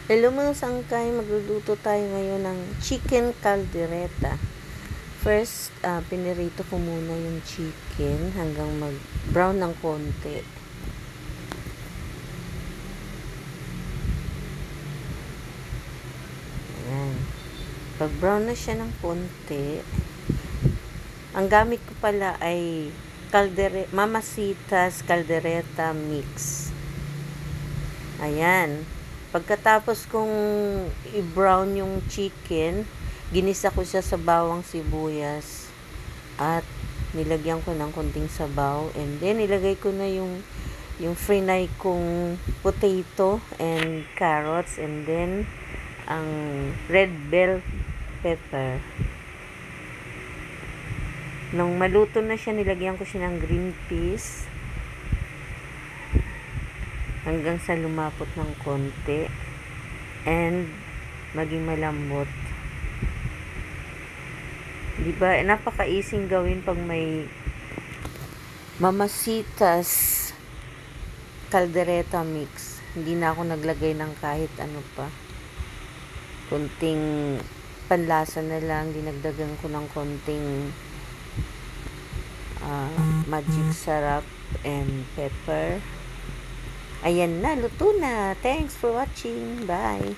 Hello mga sangkay, magluluto tayo ngayon ng chicken caldereta. First, pinirito ko muna yung chicken hanggang mag-brown ng konti. Ayan. Pag-brown na siya ng konti, ang gamit ko pala ay Mamacita's Caldereta Mix. Ayan. Pagkatapos kong i-brown yung chicken, ginisa ko siya sa bawang sibuyas at nilagyan ko ng konting sabaw, and then nilagay ko na yung frinay kong potato and carrots, and then ang red bell pepper. Nung maluto na siya, nilagyan ko siya ng green peas hanggang sa lumapot ng konti and maging malambot. Diba, napaka-easy gawin pag may Mamacita's Caldereta Mix. Hindi na ako naglagay ng kahit ano pa. Konting panlasa na lang, dinagdagan ko ng konting magic syrup and pepper. Ayan na, luto na. Thanks for watching. Bye.